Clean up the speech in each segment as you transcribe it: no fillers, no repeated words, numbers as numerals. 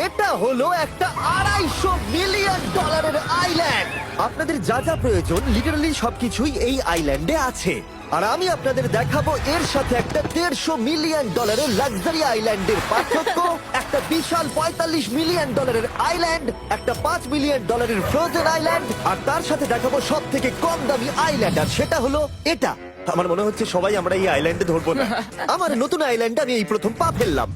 এটা হলো একটা $250 মিলিয়ন আইল্যান্ড। আপনাদের যা যা প্রয়োজন লিটারালি সবকিছুই এই আইল্যান্ডে আছে। আর আমি আপনাদের দেখাবো এর সাথে একটা $150 মিলিয়ন লাক্সারি আইল্যান্ডের পার্থক্য, একটা বিশাল $45 মিলিয়ন আইল্যান্ড, একটা $5 মিলিয়ন ফ্রোজেন আইল্যান্ড, আর তার সাথে দেখাবো সব থেকে কম দামি আইল্যান্ড, আর সেটা হলো এটা। আমার মনে হচ্ছে সবাই আমরা এই আইল্যান্ডে ধরবো না। আমার নতুন আইল্যান্ডে আমি এই প্রথম পা ফেললাম।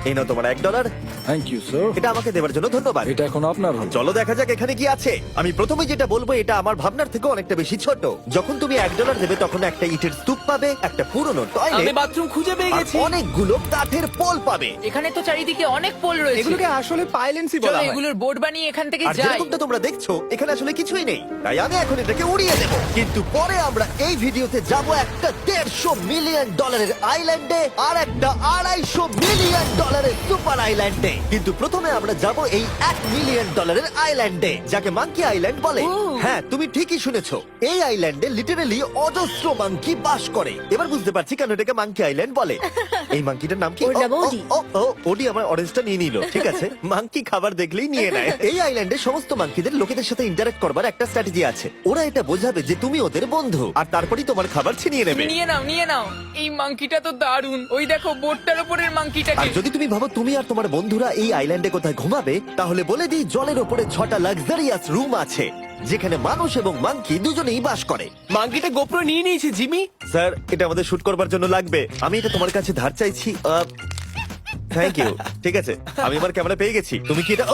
এই নাও তোমার $1। Thank you sir. এটা আমাকে দেওয়ার জন্য ধন্যবাদ। এটা এখন আপনার হল। চলো দেখা যাক এখানে কি আছে। আমি প্রথমে যেটা বলবো এটা আমার ভাবনার থেকে অনেকটা বেশি ছোট। যখন তুমি $1 দেবে তখন একটা ইটের স্তূপ পাবে, একটা পুরনো আমি টয়লেট, বাথরুম খুঁজে পেয়ে আর গেছি। অনেকগুলো কাঠের পোল পাবে। এখানে তো চারিদিকে অনেক পোল রয়েছে। এগুলোকে আসলে পাইলেন্সি চলো বলা হয়। এগুলোর বোর্ড বানিয়ে এখান থেকে আর যাই। যেরকমটা তোমরা দেখছো এখানে আসলে কিছুই নেই, তাই আমি এখন এটাকে উড়িয়ে দেবো। কিন্তু পরে আমরা এই ভিডিওতে যাব একটা $150 মিলিয়ন আইল্যান্ডে আর একটা $250 মিলিয়ন সুপার আইল্যান্ডে। কিন্তু প্রথমে আমরা যাব এই $1 মিলিয়ন আইল্যান্ডে, যাকে মাঙ্কি আইল্যান্ড বলে। হ্যাঁ, তুমি ঠিকই শুনেছো, এই আইল্যান্ডে লিটারালি অজস্র মাঙ্কি বাস করে। এবার বুঝতে পারছি কেন এটাকে মাঙ্কি আইল্যান্ড বলে। এই মাঙ্কিটার নাম কি? ওর নাম ওডি। ওডি আমার অরেঞ্জটা নিয়ে নিল। ঠিক আছে, মাঙ্কি খাবার দেখলেই নিয়ে নেয়। এই আইল্যান্ডে সমস্ত মাঙ্কিদের লোকেদের সাথে ইন্টারঅ্যাক্ট করবার একটা স্ট্র্যাটেজি আছে। ওরা এটা বোঝাবে যে তুমি ওদের বন্ধু, আর তারপরেই তোমার খাবার ছিনিয়ে নেবে। নিয়ে নাও নিয়ে নাও। এই মাংকিটা তো দারুণ। ওই দেখো বোর্ডটার উপরের আর মাংকিটাকে। যদি তুমি ভাবো তুমি আর তোমার বন্ধুরা এই আইল্যান্ডে কোথায় ঘুমাবে, তাহলে বলে দিই জলের ওপরে 6টা লাক্সারিয়াস রুম আছে, যেখানে মানুষ এবং মাঙ্কি দুজনেই বাস করে। মাঙ্কিটা গোপ্রো নিয়ে নিয়েছে জিমি। স্যার, এটা আমাদের শুট করবার জন্য লাগবে। আমি এটা তোমার কাছে ধার চাইছি। Thank you. ঠিক আছে, আমি আমার ক্যামেরা পেয়ে গেছি। তুমি কি এটা?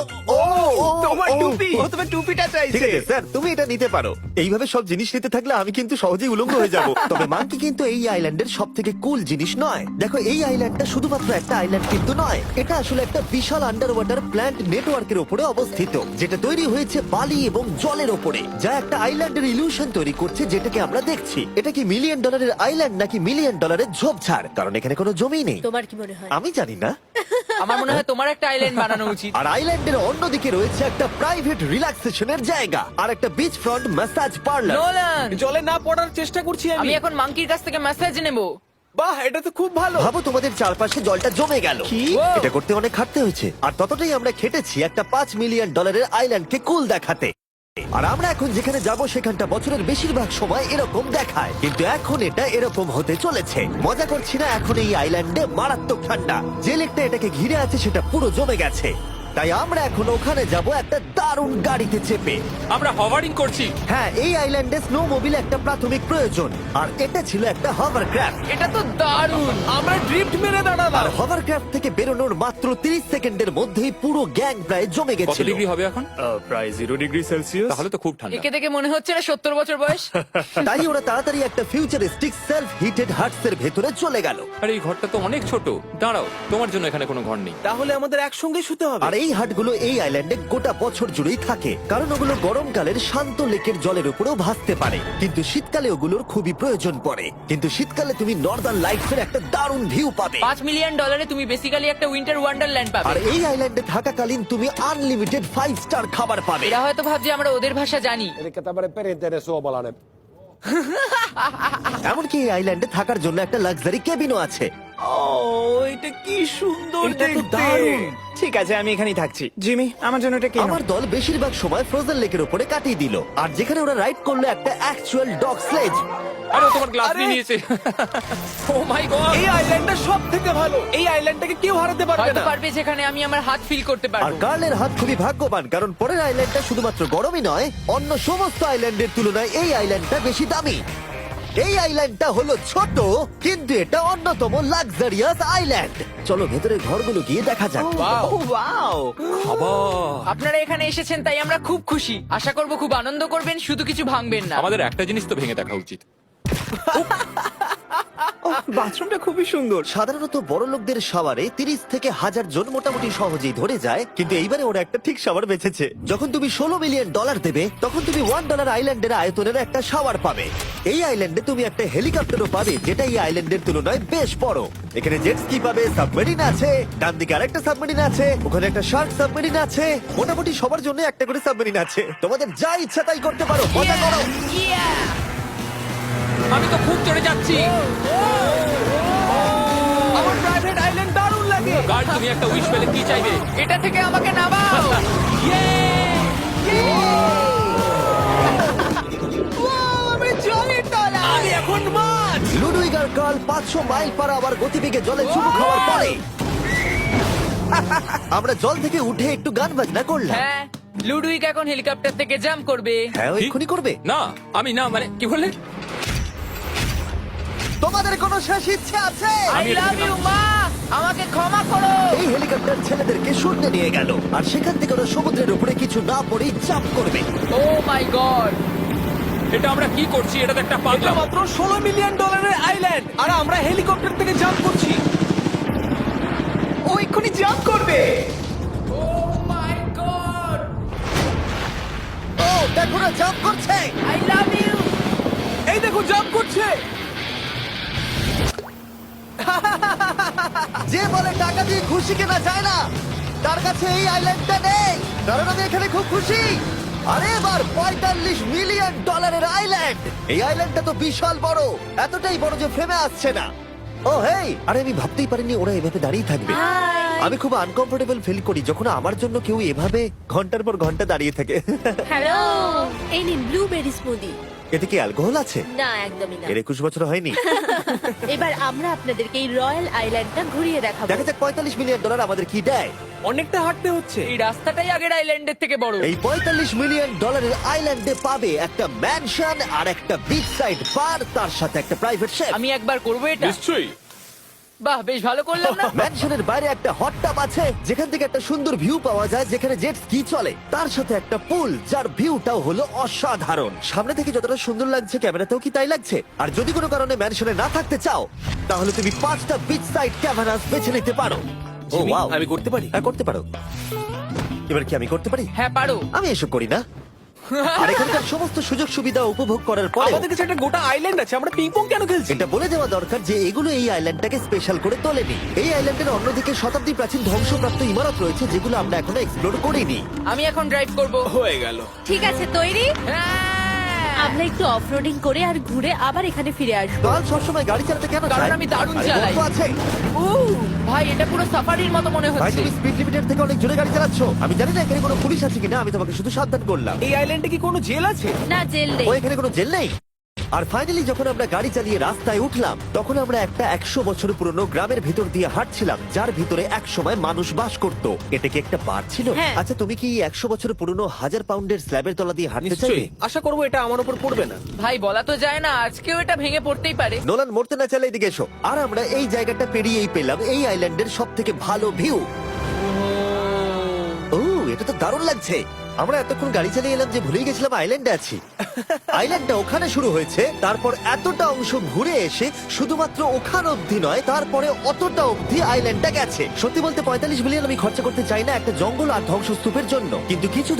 তোমার ও, টুপি। ও, ও তোমার টুপিটা ঠিক চাইছে। আছে স্যার, তুমি এটা নিতে পারো। এইভাবে সব জিনিস নিতে থাকলে আমি কিন্তু সহজেই উলঙ্গ হয়ে যাব। তবে মাঙ্কি কিন্তু এই আইল্যান্ডের সব থেকে কুল জিনিস নয়। দেখো, এই আইল্যান্ডটা শুধুমাত্র একটা আইল্যান্ড কিন্তু নয়, এটা আসলে একটা বিশাল আন্ডার ওয়াটার প্ল্যান্ট নেটওয়ার্কের উপরে অবস্থিত, যেটা তৈরি হয়েছে বালি এবং জলের ওপরে, যা একটা আইল্যান্ডের ইলিউশন তৈরি করছে, যেটাকে আমরা দেখছি। এটা কি $1 মিলিয়ন আইল্যান্ড নাকি $1 মিলিয়ন ঝোপঝাড়? কারণ এখানে কোনো জমি নেই। তোমার কি মনে হয়? আমি জানি না। আমার মনে হয় তোমার একটা আইল্যান্ড বানানো উচিত। আর আইল্যান্ডের অন্যদিকে রয়েছে একটা প্রাইভেট রিল্যাক্সেশনের জায়গা আর একটা beach front massage parlour. Nolan, জলে না পড়ার চেষ্টা করছি আমি আমি। এখন মাংকির কাছ থেকে মেসেজ নেব। বাহ, এটা তো খুব ভালো। ভাবো তোমাদের চারপাশে জলটা জমে গেল। কি? এটা করতে অনেক খাটতে হয়েছে, আর ততটাই আমরা খেটেছি একটা $5 মিলিয়ন আইল্যান্ডকে কুল দেখাতে। আর আমরা এখন যেখানে যাব সেখানটা বছরের বেশিরভাগ সময় এরকম দেখায়, কিন্তু এখন এটা এরকম হতে চলেছে। মজা করছি না, এখন এই আইল্যান্ডে মারাত্মক ঠান্ডা। যে লেকটা এটাকে ঘিরে আছে সেটা পুরো জমে গেছে, তাই আমরা এখন ওখানে যাব একটা দারুণ গাড়িতে চেপে। আমরা হভারিং করছি। হ্যাঁ, এই আইল্যান্ডে স্নো মোবিল একটা প্রাথমিক প্রয়োজন, আর এটা ছিল একটা হভারক্রাফট। এটা তো দারুণ। আমরা ড্রিফট মেরে আর দাঁড়ালাম। হভারক্রাফট থেকে বেরোনোর মাত্র 30 সেকেন্ডের মধ্যেই পুরো গ্যাং প্রায় জমে কত গেছিল। ডিগ্রি হবে এখন? প্রায় 0°C। তাহলে তো খুব ঠান্ডা। একে দেখে মনে হচ্ছে না 70 বছর বয়স। তাই ওরা তাড়াতাড়ি একটা ফিউচারিস্টিক সেলফ হিটেড হাটস এর ভেতরে চলে গেল। আরে এই ঘরটা তো অনেক ছোট। দাঁড়াও, তোমার জন্য এখানে কোনো ঘর নেই। তাহলে আমাদের একসঙ্গে শুতে হবে। আর এই হাটগুলো এই আইল্যান্ডে গোটা বছর জুড়েই থাকে, কারণ ওগুলো গরমকালের শান্ত লেকের জলের উপরেও ভাসতে পারে, কিন্তু শীতকালে ওগুলোর খুবই প্রয়োজন পড়ে। কিন্তু শীতকালে তুমি নর্দার্ন লাইটস এর একটা দারুণ ভিউ পাবে। $5 মিলিয়ন তুমি বেসিক্যালি একটা উইন্টার ওয়ান্ডারল্যান্ড আর পাবে। এই আইল্যান্ডে থাকাকালীন তুমি আনলিমিটেড 5 স্টার খাবার পাবে। এরা হয়তো ভাবছে আমরা ওদের ভাষা জানি। Elikkä tämmönen perinteinen suomalainen. এমনকি এই আইল্যান্ডে থাকার জন্য একটা লাক্সারি কেবিনও আছে। ও, এটা কি সুন্দর এটা তো দেখতে। দারুণ। ঠিক আছে, আমি এখানেই থাকছি। জিমি, আমার জন্য এটা কেন? আমার দল বেশিরভাগ সময় ফ্রোজেন লেকের উপরে কাটিয়ে দিল, আর যেখানে ওরা রাইড করলো একটা অ্যাকচুয়াল ডগ স্লেজ। আরে ও তোমার গ্লাস আরে! নিয়ে নিয়েছে। ও মাই গড। এই আইল্যান্ডটা সব থেকে ভালো। এই আইল্যান্ডটাকে কেউ হারাতে পারবে হয়তো না। পারবে যেখানে আমি আমার হাত ফিল করতে আর পারবো। কার্লের হাত খুবই ভাগ্যবান, কারণ পরের আইল্যান্ডটা শুধুমাত্র গরমই নয়, অন্য সমস্ত আইল্যান্ডের তুলনায় এই আইল্যান্ডটা বেশি দামি। এই আইল্যান্ডটা হলো ছোট, কিন্তু এটা অন্যতম লাক্সারিয়াস আইল্যান্ড। চলো ভেতরের ঘরগুলো গিয়ে দেখা যাক। ওয়াও। খাবার। আপনারা এখানে এসেছেন তাই আমরা খুব খুশি। আশা করব খুব আনন্দ করবেন, শুধু কিছু ভাঙবেন না। আমাদের একটা জিনিস তো ভেঙে দেখা উচিত। বাথরুমটা খুবই সুন্দর। সাধারণত বড় লোকদের শাওয়ারে 30 থেকে 1000 জন মোটামুটি সহজেই ধরে যায়, কিন্তু এইবারে ওরা একটা ঠিক শাওয়ার বেঁচেছে। যখন তুমি $16 মিলিয়ন দেবে, তখন তুমি $1 আইল্যান্ডের আয়তনের একটা শাওয়ার পাবে। এই আইল্যান্ডে তুমি একটা হেলিকপ্টারও পাবে, যেটা এই আইল্যান্ডের তুলনায় বেশ বড়। এখানে জেট স্কি পাবে, সাবমেরিন আছে, ডান দিকে আরেকটা সাবমেরিন আছে, ওখানে একটা শার্ক সাবমেরিন আছে। মোটামুটি সবার জন্য একটা করে সাবমেরিন আছে। তোমাদের যা ইচ্ছা তাই করতে পারো, মজা করো। Yeah! আমি তো খুব চড়ে যাচ্ছি। আমার প্রাইভেট আইল্যান্ড দারুণ লাগে। গার্ড তুমি একটা উইশ পেলে কি চাইবে? এটা থেকে আমাকে নামাও আমি জলের তলায় আমি এখন মাছ। লুডুইগ আর কার্ল 500 মাইল পার আওয়ার গতিবেগে জলে চুমু খাওয়ার পরে আমরা জল থেকে উঠে একটু গান বাজনা করলাম। হ্যাঁ লুডুইক এখন হেলিকপ্টার থেকে জাম্প করবে হ্যাঁ ও এক্ষুনি করবে। না, আমি না, মানে কি বললে? তোমাদের কোনো শেষ ইচ্ছে আছে? আই লাভ ইউ মা আমাকে ক্ষমা করো এই হেলিকপ্টার ছেলেদেরকে শূন্যে নিয়ে গেল আর সেখান থেকে ওরা সমুদ্রের উপরে কিছু না পড়েই জাম্প করবে। ও মাই গড এটা আমরা কি করছি? এটা তো একটা এটা পাগলাম। মাত্র $16 মিলিয়ন আইল্যান্ড আর আমরা হেলিকপ্টার থেকে জাম্প করছি। ও এক্ষুনি জাম্প করবে। ও মাই গড ও দেখো না জাম্প করছে। আই লাভ ইউ এই দেখো জাম্প করছে। যে বলে টাকা দিয়ে খুশি কেনা যায় না তার কাছে এই আইল্যান্ডটা নেই, কারণ আমি এখানে খুব খুশি। আরে এবার $45 মিলিয়ন আইল্যান্ড। এই আইল্যান্ডটা তো বিশাল বড়, এতটাই বড় যে ফ্রেমে আসছে না। ও হেই, আরে আমি ভাবতেই পারিনি ওরা এভাবে দাঁড়িয়ে থাকবে। আমি খুব আনকমফোর্টেবল ফিল করি যখন আমার জন্য কেউ এভাবে ঘন্টার পর ঘন্টা দাঁড়িয়ে থাকে। হ্যালো এই নিন ব্লুবেরি স্মুদি। এতে কি অ্যালকোহল আছে? না একদমই না। এর 21 বছর হয়নি। এবার আমরা আপনাদেরকে এই রয়্যাল আইল্যান্ডটা ঘুরিয়ে দেখাবো। দেখা যাক $45 মিলিয়ন আমাদের কি দেয়। অনেকটা হাঁটতে হচ্ছে। এই রাস্তাটাই আগের আইল্যান্ডের থেকে বড় এই $45 মিলিয়ন আইল্যান্ডে পাবে একটা ম্যানশন আর একটা বিচ সাইড বার, তার সাথে একটা প্রাইভেট শেফ। আমি একবার করবো এটা নিশ্চয়ই। বাহ বেশ ভালো করলাম না ম্যানশনের বাইরে একটা হট টাব আছে যেখান থেকে একটা সুন্দর ভিউ পাওয়া যায়, যেখানে জেট স্কি চলে, তার সাথে একটা পুল যার ভিউটাও হলো অসাধারণ। সামনে থেকে যতটা সুন্দর লাগছে ক্যামেরাতেও কি তাই লাগছে। আর যদি কোনো কারণে ম্যানশনে না থাকতে চাও তাহলে তুমি 5টা বিচ সাইড ক্যামেরাস বেছে নিতে পারো। ও জিমি, ওয়াও, আমি করতে পারি? হ্যাঁ করতে পারো। এবার কি আমি করতে পারি? হ্যাঁ পারো আমি এসব করি না। আর এখানকার সমস্ত সুযোগ সুবিধা উপভোগ করার পরে আমাদের কাছে একটা গোটা আইল্যান্ড আছে, আমরা পিং পং কেন খেলছি? এটা বলে দেওয়া দরকার যে এগুলো এই আইল্যান্ডটাকে স্পেশাল করে তোলেনি। এই আইল্যান্ডের অন্যদিকে শতাব্দী প্রাচীন ধ্বংসপ্রাপ্ত ইমারত রয়েছে যেগুলো আমরা এখনো এক্সপ্লোর করিনি। আমি এখন ড্রাইভ করবো হয়ে গেল। ঠিক আছে তৈরি? হ্যাঁ। আমরা একটু অফরোডিং করে আর ঘুরে আবার এখানে ফিরে আসবো। কাল সবসময় গাড়ি চালাতে কেন কারণ চায়? আমি দারুণ আরে চালাই। গল্প আছে। ভাই এটা পুরো সাফারির মতো মনে ভাই হচ্ছে তুমি স্পিড লিমিটের থেকে অনেক জোরে গাড়ি চালাচ্ছ। আমি জানি না এখানে কোনো পুলিশ আছে কিনা, আমি তোমাকে শুধু সাবধান করলাম। এই আইল্যান্ডে কি কোনো জেল আছে? না জেল নেই। ও এখানে কোনো জেল নেই। আর ফাইনালি যখন আমরা গাড়ি চালিয়ে রাস্তায় উঠলাম তখন আমরা একটা 100 বছর পুরনো গ্রামের ভিতর দিয়ে হাঁটছিলাম যার ভিতরে এক সময় মানুষ বাস করত। এটা কি একটা বার ছিল? হ্যাঁ। আচ্ছা তুমি কি 100 বছর পুরনো 1000 পাউন্ডের স্ল্যাবের তলা দিয়ে হাঁটতে চাইবে? নিশ্চয়ই। আশা করবো এটা আমার উপর পড়বে না। ভাই বলা তো যায় না আজকেও এটা ভেঙে পড়তেই পারে নোলান মরতে না চাইলে এদিকে এসো। আর আমরা এই জায়গাটা পেরিয়েই পেলাম এই আইল্যান্ডের সব থেকে ভালো ভিউ। ও এটা তো দারুণ লাগছে। আমরা এতক্ষণ গাড়ি চালিয়ে এলাম যে ভুলেই গেছিলাম আইল্যান্ডে আছি। আইল্যান্ডটা ওখানে শুরু হয়েছে, তারপর এতটা অংশ ঘুরে এসে শুধুমাত্র ওখান অবধি নয়, তারপরে অতটা অবধি আইল্যান্ডটা গেছে। সত্যি বলতে $45 মিলিয়ন আমি খরচা করতে চাই না একটা জঙ্গল আর ধ্বংসস্তূপের জন্য, কিন্তু কিছু